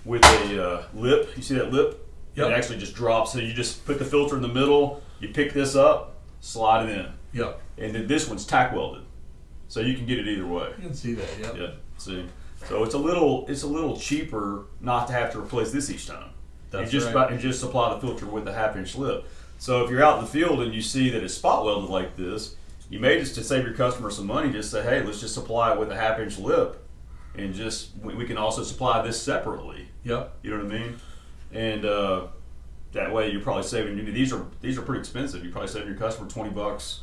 with a lip. You see that lip? Yep. It actually just drops. So you just put the filter in the middle, you pick this up, slide it in. Yep. And then this one's tack welded. So you can get it either way. You can see that, yep. Yeah. See? So it's a little cheaper not to have to replace this each time. That's and just supply the filter with a 1/2-inch lip. So if you're out in the field and you see that it's spot welded like this, you may just to save your customer some money, just say, hey, let's just supply it with a 1/2-inch lip, and we can also supply this separately. Yep. You know what I mean? And that way you're probably saving. These are pretty expensive. You're probably saving your customer $20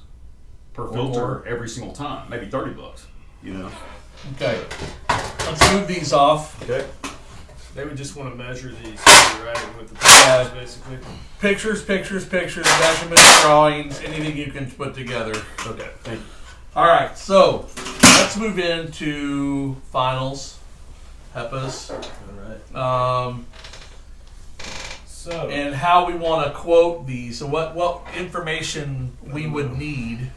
per filter more. every single time, maybe $30. Okay. Let's move these off. Okay. They would just want to measure these, right, with the pictures, basically. Pictures, measurements, drawings, anything you can put together. Okay, thank you. All right, so let's move into finals, Hepas, All right. and how we want to quote these. So what information we would need,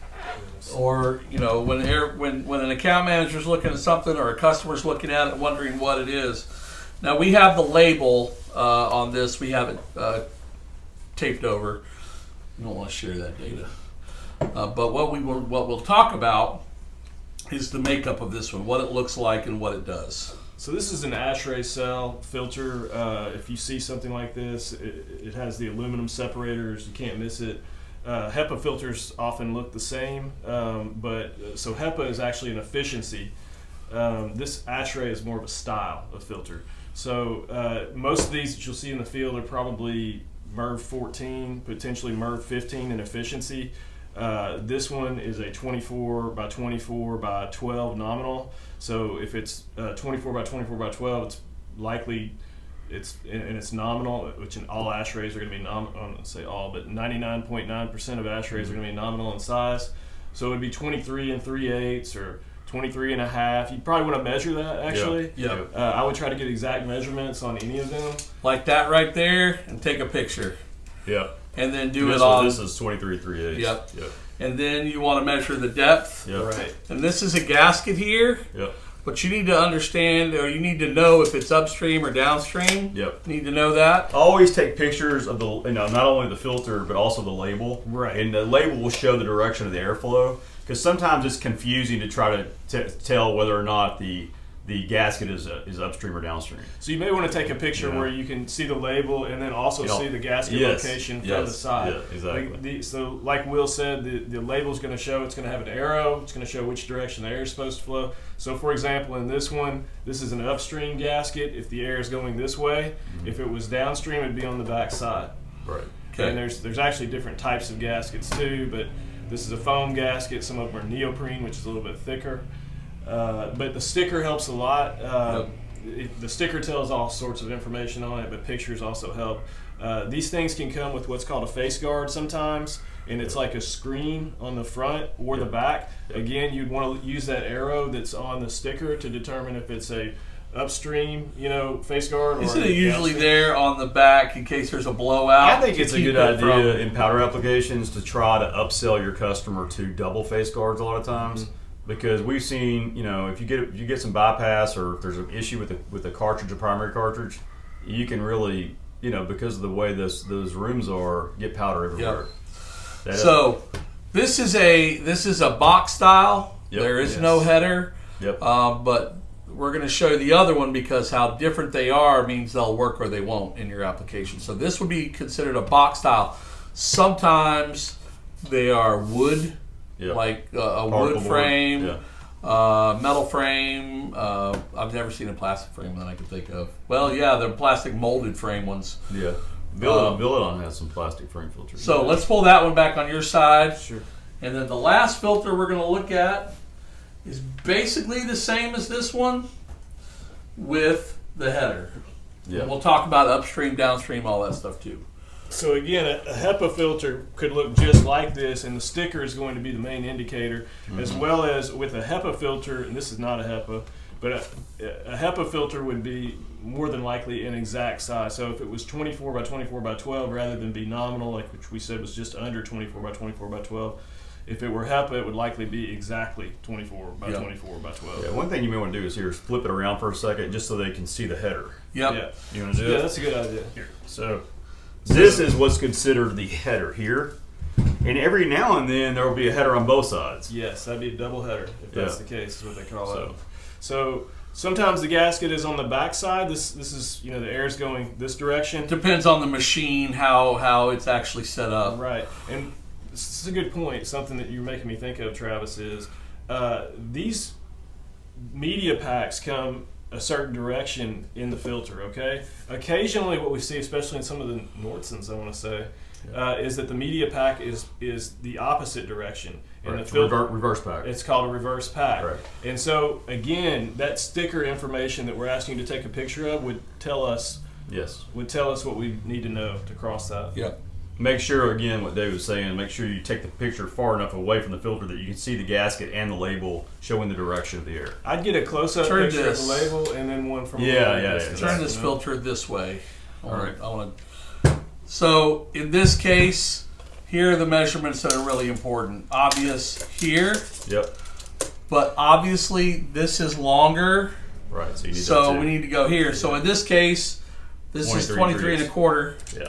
or when an account manager is looking at something or a customer's looking at it, wondering what it is. Now we have the label on this. We have it taped over. We don't want to share that data. But what we'll talk about is the makeup of this one, what it looks like and what it does. So this is an Ashrae cell filter. If you see something like this, it has the aluminum separators. You can't miss it. Hepa filters often look the same, but so Hepa is actually an efficiency. This Ashrae is more of a style of filter. So most of these that you'll see in the field are probably MERV 14, potentially MERV 15 in efficiency. This one is a 24 by 24 by 12 nominal. So if it's 24 by 24 by 12, it's likely it's nominal, which in all Ashrays are going to be nominal. I don't say all, but 99.9% of Ashrays are going to be nominal in size. So it would be 23 3/8 or 23 1/2. You'd probably want to measure that actually. Yeah. I would try to get exact measurements on any of them. Like that right there, and take a picture. Yeah. And then do this it on. This is 23 3/8. Yep. Yep. And then you want to measure the depth. Yep. Right. And this is a gasket here. Yep. But you need to understand, or you need to know if it's upstream or downstream. Yep. You need to know that. Always take pictures of the, not only the filter but also the label. Right. And the label will show the direction of the airflow, because sometimes it's confusing to try to tell whether or not the gasket is upstream or downstream. So you may want to take a picture Yeah. where you can see the label and then also see the gasket Yes. location from Yes. the side. Yeah, exactly. So like Will said, the label is going to show, it's going to have an arrow, it's going to show which direction the air is supposed to flow. So for example, in this one, this is an upstream gasket if the air is going this way. Mm-hmm. If it was downstream, it'd be on the back side. Right. Okay. And there's actually different types of gaskets too, but this is a foam gasket. Some of them are neoprene, which is a little bit thicker. But the sticker helps a lot. The sticker tells all sorts of information on it, but pictures also help. These things can come with what's called a face guard sometimes, and it's like a screen on the front or the back. Again, you'd want to use that arrow that's on the sticker to determine if it's a upstream, face guard. Or Isn't it usually there on the back in case there's a blowout? I think it's a keep good it idea from- in powder applications to try to upsell your customer to double face guards a lot of times. Mm-hmm. Because we've seen, if you get some bypass, or if there's an issue with the cartridge, a primary cartridge, you can really, because of the way those rooms are, get powder everywhere. Yep. So this is a box style. Yep. There is no header. Yep. But we're going to show you the other one because how different they are means they'll work or they won't in your application. So this would be considered a box style. Sometimes they are wood. Yep. Like a Particle wood frame, board. metal frame. I've never seen a plastic frame that I can think of. Well, yeah, the plastic molded frame ones. Yeah. Villadon has some plastic frame filters. So let's pull that one back on your side. Sure. And then the last filter we're going to look at is basically the same as this one with the header. Yeah. And we'll talk about upstream, downstream, all that stuff too. So again, a Hepa filter could look just like this, and the sticker is going to be the main indicator, as well as with a Hepa filter, and this is not a Hepa, but a Hepa filter would be more than likely an exact size. So if it was 24 by 24 by 12, rather than be nominal, like which we said was just under 24 by 24 by 12, if it were Hepa, it would likely be exactly 24 by 24 by 12. Yeah, one thing you may want to do is here is flip it around for a second, just so they can see the header. Yep. Yeah. You want to do it? Yeah, that's a good idea. Here. So this is what's considered the header here, and every now and then there will be a header on both sides. Yes, that'd be a double header if that's the case, is what they call So- it. So sometimes the gasket is on the back side. This is the air is going this direction. Depends on the machine how it's actually set up. Right, and this is a good point. Something that you're making me think of, Travis, is these media packs come a certain direction in the filter. Okay, occasionally what we see, especially in some of the Nordsons, I want to say, is that the media pack is the opposite direction. And Right. the filter, Reverse pack. it's called a reverse pack. Right. And so again, that sticker information that we're asking you to take a picture of would tell us Yes. what we need to know to cross that. Yep. Make sure, again, what Dave was saying, make sure you take the picture far enough away from the filter that you can see the gasket and the label showing the direction of the air. I'd get a close-up Turn picture this. of the label and then one from a Yeah, little yeah, distance, Turn exactly. this you know? filter this way. All right. I want to. So in this case, here are the measurements that are really important. Obvious here, Yep. but obviously this is longer. Right. So you need So that too. we need to go here. So in this case, this is 23 and a quarter, Yeah.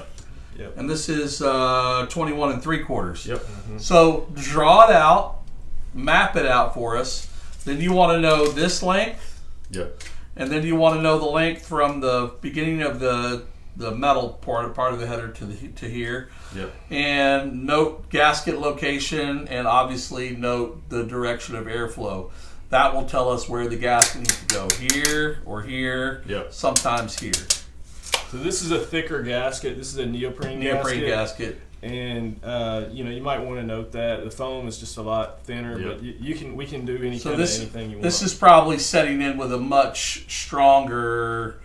and this is 21 and 3/4. Yep. So draw it out, map it out for us. Then you want to know this length, Yep. and then you want to know the length from the beginning of the metal part of the header to here. Yep. And note gasket location, and obviously note the direction of airflow. That will tell us where the gasket needs to go, here or here, Yep. sometimes here. So this is a thicker gasket. This is a neoprene Gasket. And you might want to note that the foam is just a lot thinner, Yep. but we can do any So kind this, of anything you want. this is probably setting in with a much stronger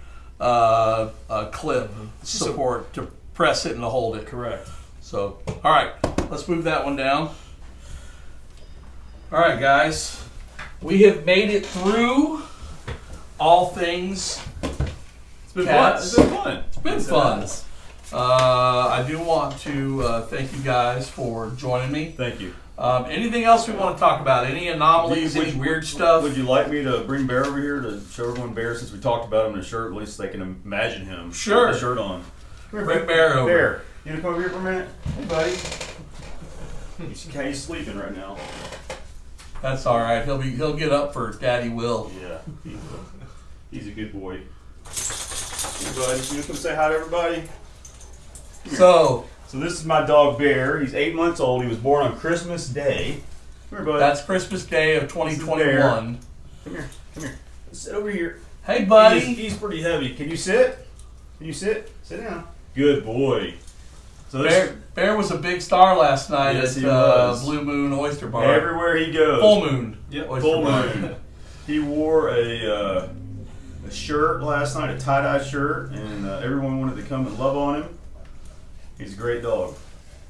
clip support to press it and to hold it. correct. So, all right, let's move that one down. All right, guys. We have made it through all things. It's been Cats. fun. It's been fun. I do want to thank you guys for joining me. Thank you. Anything else we want to talk about? Any anomalies? Any weird stuff? Would you like me to bring Bear over here to show everyone Bear, since we talked about him in a shirt? At least they can imagine him Sure. with a shirt on. Bring Bear over. Bear, you want to come over here for a minute? Hey, buddy. He's sleeping right now. That's all right. He'll get up for Daddy Will. Yeah, he will. He's a good boy. Hey, buddy, you want to come say hi to everybody? So this is my dog Bear. He's 8 months old. He was born on Christmas Day. Come here, buddy. That's Christmas Day of 2021. Come here. Sit over here. Hey, buddy. He's pretty heavy. Can you sit? Sit down. Good boy. So Bear was a big star last night Yes, at he was. Blue Moon Oyster Bar. Everywhere he goes. Full Moon. Yep, Oyster full Bar. moon. He wore a shirt last night, a tie-dye shirt, and everyone wanted to come and love on him. He's a great dog.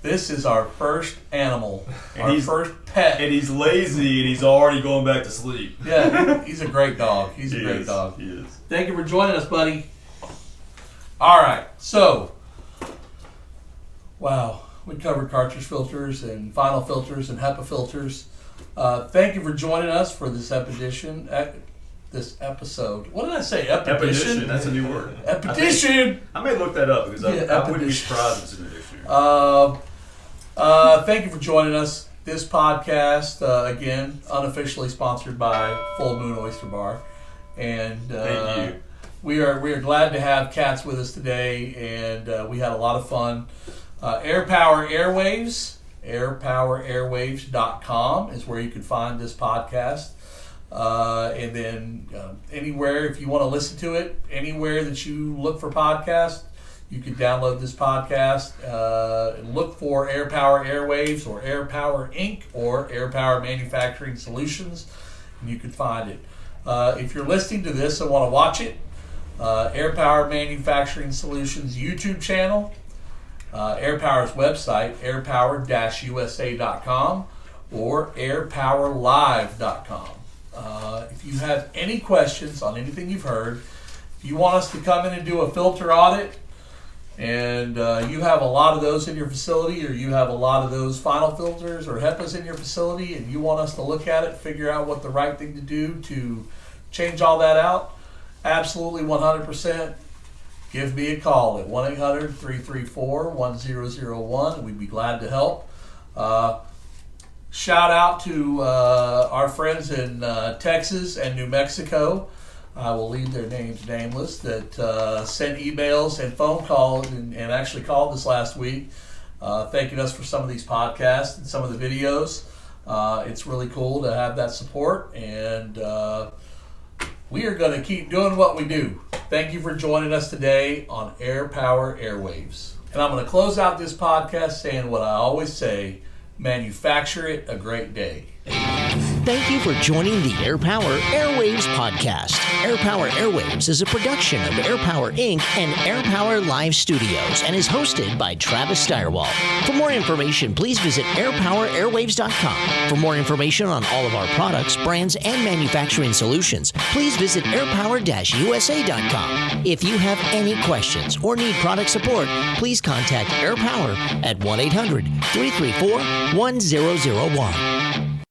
This is our first animal, And our first pet. And he's lazy, and he's already going back to sleep. Yeah, he's a great dog. He's a great is. dog. He is. Thank you for joining us, buddy. All right, so, wow, we covered cartridge filters and final filters and Hepa filters. Thank you for joining us for this episode. What did I say? Epedition. That's a new word. Epedition. I may look that up because I wouldn't be epedition. surprised if it's in the dictionary. Thank you for joining us. This podcast, again, unofficially sponsored by Full Moon Oyster Bar, and Thank you. We are glad to have Cats with us today, and we had a lot of fun. AirPower Airwaves, airpowerairwaves.com is where you can find this podcast. And then anywhere, if you want to listen to it, anywhere that you look for podcasts, you can download this podcast and look for AirPower Airwaves or AirPower Inc. or AirPower Manufacturing Solutions, and you can find it. If you're listening to this and want to watch it, AirPower Manufacturing Solutions YouTube channel, AirPower's website, airpower-usa.com or airpowerlive.com. If you have any questions on anything you've heard, if you want us to come in and do a filter audit, and you have a lot of those in your facility, or you have a lot of those final filters or HEPAs in your facility, and you want us to look at it, figure out what the right thing to do to change all that out, absolutely 100%. Give me a call at 1-800-334-1001, and we'd be glad to help. Shout out to our friends in Texas and New Mexico. I will leave their names nameless, that sent emails and phone calls and actually called us last week thanking us for some of these podcasts and some of the videos. It's really cool to have that support, and we are going to keep doing what we do. Thank you for joining us today on AirPower Airwaves. And I'm going to close out this podcast saying what I always say: manufacture it a great day. Thank you for joining the AirPower Airwaves podcast. AirPower Airwaves is a production of AirPower Inc. and AirPower Live Studios and is hosted by Travis Stirewalt. For more information, please visit airpowerairwaves.com. For more information on all of our products, brands, and manufacturing solutions, please visit airpower-usa.com. If you have any questions or need product support, please contact AirPower at 1-800-334-1001.